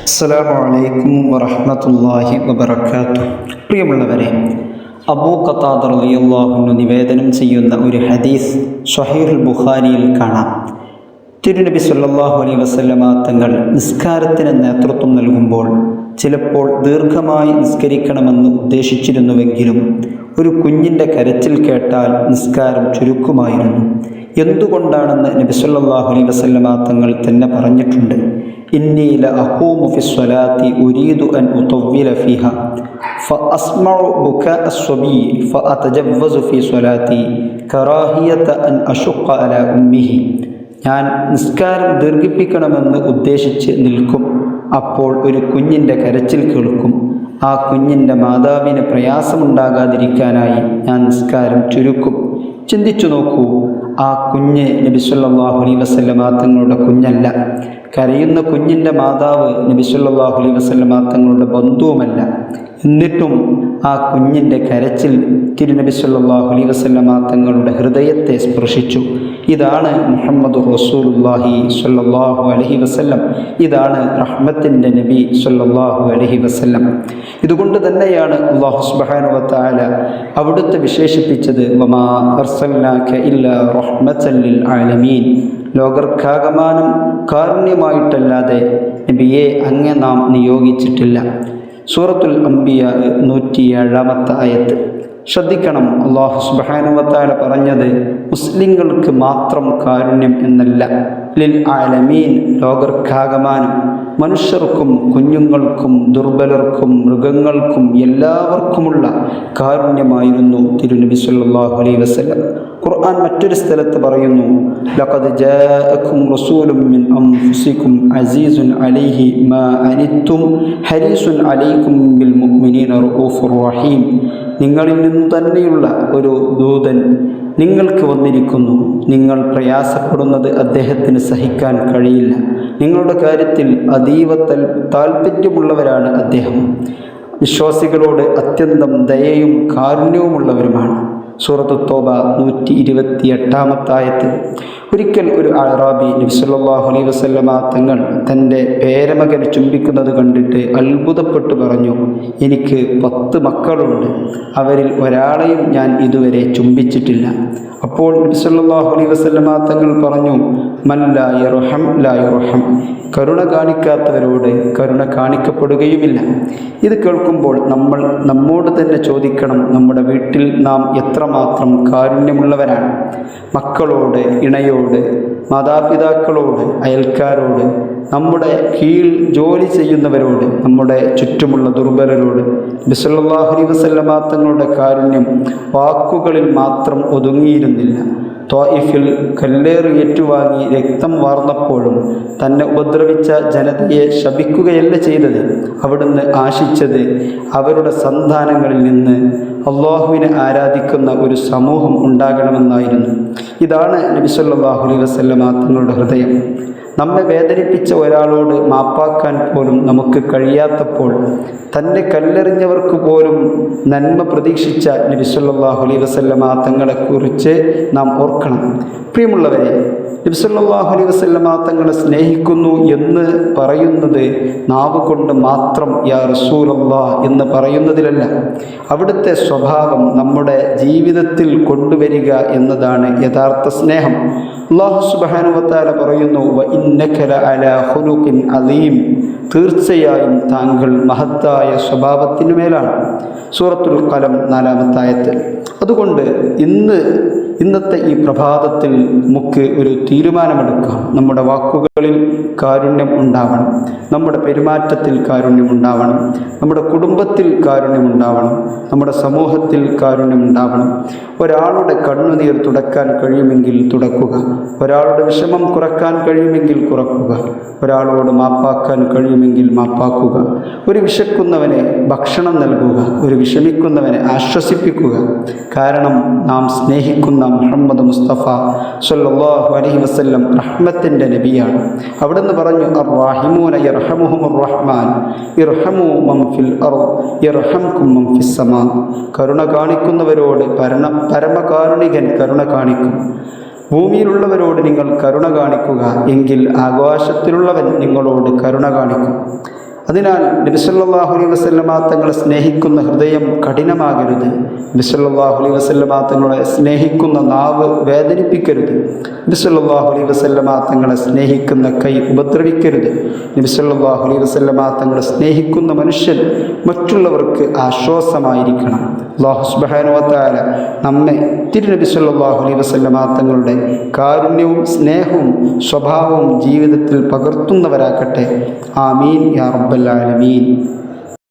അസ്സലാമു അലൈക്കും വറഹ്മത്തുള്ളാഹി വബറകാതുഹു. പ്രിയമുള്ളവരെ, അബൂ ഖതാദ റളിയല്ലാഹു അൻഹു നിവേദനം ചെയ്യുന്ന ഒരു ഹദീസ് സ്വഹീഹുൽ ബുഖാരിയിൽ കാണാം. തിരുനബി സല്ലല്ലാഹു അലൈഹി വസല്ലമ തങ്ങൾ നിസ്കാരത്തിന് നേതൃത്വം നൽകുമ്പോൾ ചിലപ്പോൾ ദീർഘമായി നിസ്കരിക്കണമെന്ന് ഉദ്ദേശിച്ചിരുന്നുവെങ്കിലും ഒരു കുഞ്ഞിൻ്റെ കരച്ചിൽ കേട്ടാൽ നിസ്കാരം ചുരുക്കുമായിരുന്നു. എന്തുകൊണ്ടാണെന്ന് നബി സല്ലല്ലാഹു അലൈഹി വസല്ലമ തങ്ങൾ തന്നെ പറഞ്ഞിട്ടുണ്ട്. ഇന്നി ലഅഖൂമു ഫിസ്സലാത്തി ഉരീദു അൻ ഉതവ്വില ഫീഹാ ഫഅസ്മഉ ബുകാഅ അസ്സബി ഫഅതജവ്വസു ഫീ സ്വലാത്തി കറാഹിയത അൻ അശുഖ അലാ ഉമ്മിഹി. ഞാൻ നിസ്കാരം ദീർഘിപ്പിക്കണമെന്ന് ഉദ്ദേശിച്ച് നിൽക്കും. അപ്പോൾ ഒരു കുഞ്ഞിൻ്റെ കരച്ചിൽ കേൾക്കും. ആ കുഞ്ഞിൻ്റെ മാതാവിന് പ്രയാസമുണ്ടാകാതിരിക്കാനായി ഞാൻ നിസ്കാരം ചുരുക്കും. ചിന്തിച്ചു നോക്കൂ, ആ കുഞ്ഞ് നബി സല്ലല്ലാഹു അലൈഹി വസല്ലമ തങ്ങളുടെ കുഞ്ഞല്ല. കരയുന്ന കുഞ്ഞിൻ്റെ മാതാവ് നബി സല്ലല്ലാഹു അലൈഹി വസല്ലമ തങ്ങളുടെ ബന്ധുവുമല്ല. എന്നിട്ടും ആ കുഞ്ഞിൻ്റെ കരച്ചിൽ തിരുനബി സല്ലല്ലാഹു അലൈഹി വസല്ലമ തങ്ങളുടെ ഹൃദയത്തെ സ്പർശിച്ചു. ഇതാണ് മുഹമ്മദുർ റസൂലുള്ളാഹി സ്വല്ലല്ലാഹു അലൈഹി വസല്ലം. ഇതാണ് റഹ്മത്തിൻ്റെ നബി സ്വല്ലല്ലാഹു അലൈഹി വസല്ലം. ഇതുകൊണ്ട് തന്നെയാണ് അല്ലാഹു സുബ്ഹാനഹു വ തആല അവിടുത്തെ വിശേഷിപ്പിച്ചത് വമാ അർസൽനാക ഇല്ലാ റഹ്മത്തൻ ലിൽ ആലമീൻ. ലോകർക്കാകമാനം കാരുണ്യമായിട്ടല്ലാതെ നബിയെ അങ്ങേ നാം നിയോഗിച്ചിട്ടില്ല. സൂറത്തുൽ അംബിയ 107 ആയത്ത്. ശ്രദ്ധിക്കണം, അല്ലാഹു സുബ്ഹാനഹു വ തആല പറഞ്ഞത് മുസ്ലിങ്ങൾക്ക് മാത്രം കാരുണ്യം എന്നല്ല, ലിൽ ആലമീൻ, ലോകർക്കാകമാനം, മനുഷ്യർക്കും കുഞ്ഞുങ്ങൾക്കും ദുർബലർക്കും മൃഗങ്ങൾക്കും എല്ലാവർക്കുമുള്ള കാരുണ്യമായിരുന്നു തിരുനബി സല്ലല്ലാഹു അലൈഹി വസല്ലം. ഖുർആൻ മറ്റൊരു സ്ഥലത്ത് പറയുന്നു, ലഖദ് ജാഅക്കും റസൂലും മിൻ അൻഫുസിക്കും അസീസുൻ അലൈഹി മാ അനിത്തും ഹരീസുൻ അലൈക്കും ബിൽ മുഅ്മിനീന റഊഫുർ റഹീം. നിങ്ങളിൽ നിന്ന് തന്നെയുള്ള ഒരു ദൂതൻ നിങ്ങൾക്ക് വന്നിരിക്കുന്നു. നിങ്ങൾ പ്രയാസപ്പെടുന്നത് അദ്ദേഹത്തിന് സഹിക്കാൻ കഴിയില്ല. നിങ്ങളുടെ കാര്യത്തിൽ അതീവ താൽപ്പര്യമുള്ളവരാണ് അദ്ദേഹം. വിശ്വാസികളോട് അത്യന്തം ദയയും കാരുണ്യവുമുള്ളവരുമാണ്. സൂറത്ത് തൗബ 128 ആയത്ത്. ഒരിക്കൽ ഒരു അഅറാബി നബി സല്ലല്ലാഹു അലൈഹി വസല്ലമ തങ്ങൾ തൻ്റെ പേരമകനെ ചുംബിക്കുന്നത് കണ്ടിട്ട് അത്ഭുതപ്പെട്ടു പറഞ്ഞു, എനിക്ക് 10 മക്കളുണ്ട്, അവരിൽ ഒരാളെയും ഞാൻ ഇതുവരെ ചുംബിച്ചിട്ടില്ല. അപ്പോൾ നബി സല്ലല്ലാഹു അലൈഹി വസല്ലമ തങ്ങൾ പറഞ്ഞു, മൻ ലാ യർഹം ലാ യുർഹം. കരുണ കാണിക്കാത്തവരോട് കരുണ കാണിക്കപ്പെടുകയുമില്ല. ഇത് കേൾക്കുമ്പോൾ നമ്മൾ നമ്മോട് തന്നെ ചോദിക്കണം, നമ്മുടെ വീട്ടിൽ നാം എത്രമാത്രം കാരുണ്യമുള്ളവരാണ്. മക്കളോട്, ഇണയോട്, മാതാപിതാക്കളോട്, അയൽക്കാരോട്, നമ്മുടെ കീഴിൽ ജോലി ചെയ്യുന്നവരോട്, നമ്മുടെ ചുറ്റുമുള്ള ദുർബലരോട്. നബി സല്ലല്ലാഹു അലൈഹി വസല്ലമ തങ്ങളുടെ കാരുണ്യം വാക്കുകളിൽ മാത്രം ഒതുങ്ങിയിരുന്നില്ല. ത്വായിഫിൽ കല്ലേറ് ഏറ്റുവാങ്ങി രക്തം വാർന്നപ്പോഴും തന്നെ ഉപദ്രവിച്ച ജനതയെ ശപിക്കുകയല്ല ചെയ്തത്. അവിടുന്ന് ആശിച്ചത് അവരുടെ സന്താനങ്ങളിൽ നിന്ന് അള്ളാഹുവിനെ ആരാധിക്കുന്ന ഒരു സമൂഹം ഉണ്ടാകണമെന്നായിരുന്നു. ഇതാണ് നബി സല്ലല്ലാഹു അലൈഹി വസല്ലമ തങ്ങളുടെ ഹൃദയം. നമ്മെ വേദനിപ്പിച്ച ഒരാളോട് മാപ്പാക്കാൻ പോലും നമുക്ക് കഴിയാത്തപ്പോൾ തന്നെ കല്ലെറിഞ്ഞവർക്ക് പോലും നന്മ പ്രതീക്ഷിച്ച നബി സല്ലല്ലാഹു അലൈഹി വസല്ലമ തങ്ങളെക്കുറിച്ച് നാം ഓർക്കണം. പ്രിയമുള്ളവരെ, നബി സല്ലല്ലാഹു അലൈഹി വസല്ലമ തങ്ങളെ സ്നേഹിക്കുന്നു എന്ന് പറയുന്നത് നാവ് കൊണ്ട് മാത്രം യാ റസൂലല്ലാഹ് എന്ന് പറയുന്നതിലല്ല, അവിടുത്തെ സ്വഭാവം നമ്മുടെ ജീവിതത്തിൽ കൊണ്ടുവരിക എന്നതാണ് യഥാർത്ഥ സ്നേഹം. അല്ലാഹു സുബ്ഹാനഹു വ തആല പറയുന്നു, വ ഇന്നക ലഅലാ ഖുലുഖിൻ അലീം. തീർച്ചയായും താങ്കൾ മഹത്തായ സ്വഭാവത്തിനു മേലാണ്. സൂറത്തുൽ ഖലം 4 ആയത്ത്. അതുകൊണ്ട് ഇന്നത്തെ ഈ പ്രഭാതത്തിൽ നമുക്ക് ഒരു തീരുമാനമെടുക്കാം. നമ്മുടെ വാക്കുകളിൽ കാരുണ്യം ഉണ്ടാവണം, നമ്മുടെ പെരുമാറ്റത്തിൽ കാരുണ്യം ഉണ്ടാവണം, നമ്മുടെ കുടുംബത്തിൽ കാരുണ്യം ഉണ്ടാവണം, നമ്മുടെ സമൂഹത്തിൽ കാരുണ്യം ഉണ്ടാവണം. ഒരാളുടെ കണ്ണുനീർ തുടക്കാൻ കഴിയുമെങ്കിൽ തുടക്കുക, ഒരാളുടെ വിഷമം കുറക്കാൻ കഴിയുമെങ്കിൽ കുറക്കുക, ഒരാളോട് മാപ്പാക്കാൻ കഴിയുമെങ്കിൽ മാപ്പാക്കുക. ഒരു വിശക്കുന്നവനെ ഭക്ഷണം നൽകുക, ഒരു വിഷമിക്കുന്നവനെ ആശ്വസിപ്പിക്കുക. കാരണം നാം സ്നേഹിക്കുന്ന മുഹമ്മദ് മുസ്തഫ സ്വല്ലല്ലാഹു അലൈഹി വസല്ലം റഹ്മത്തിൻ്റെ നബിയാണ്. അവിടുന്ന് പറഞ്ഞു, അർറാഹിമൂന യർഹമുഹുമുർ റഹ്മാൻ ഇർഹമു മൻ ഫിൽ അർദ് യർഹംകും മൻ ഫിസ് സമാ. കരുണ കാണിക്കുന്നവരോട് പരമകാരുണികൻ കരുണ കാണിക്കും. ഭൂമിയിലുള്ളവരോട് നിങ്ങൾ കരുണ കാണിക്കുക, എങ്കിൽ ആകാശത്തിലുള്ളവൻ നിങ്ങളോട് കരുണ കാണിക്കും. അതിനാൽ നബി സല്ലല്ലാഹു അലൈഹി വസല്ലമ തങ്ങളെ സ്നേഹിക്കുന്ന ഹൃദയം കഠിനമാകരുത്. നബി സല്ലല്ലാഹു അലൈഹി വസല്ലമ തങ്ങളെ സ്നേഹിക്കുന്ന നാവ് വേദനിപ്പിക്കരുത്. നബി സല്ലല്ലാഹു അലൈഹി വസല്ലമ തങ്ങളെ സ്നേഹിക്കുന്ന കൈ ഉപദ്രവിക്കരുത്. നബി സല്ലല്ലാഹു അലൈഹി വസല്ലമ തങ്ങളെ സ്നേഹിക്കുന്ന മനുഷ്യൻ മറ്റുള്ളവർക്ക് ആശ്വാസമായിരിക്കണം. അല്ലാഹു സുബ്ഹാനഹു വ തആല നമ്മെ തിരുനബി സല്ലല്ലാഹു അലൈഹി വസല്ലമ തങ്ങളുടെ കാരുണ്യവും സ്നേഹവും സ്വഭാവവും ജീവിതത്തിൽ പകർത്തുന്നവരാക്കട്ടെ. ആമീൻ യാ റബ്ബൽ ആലമീൻ.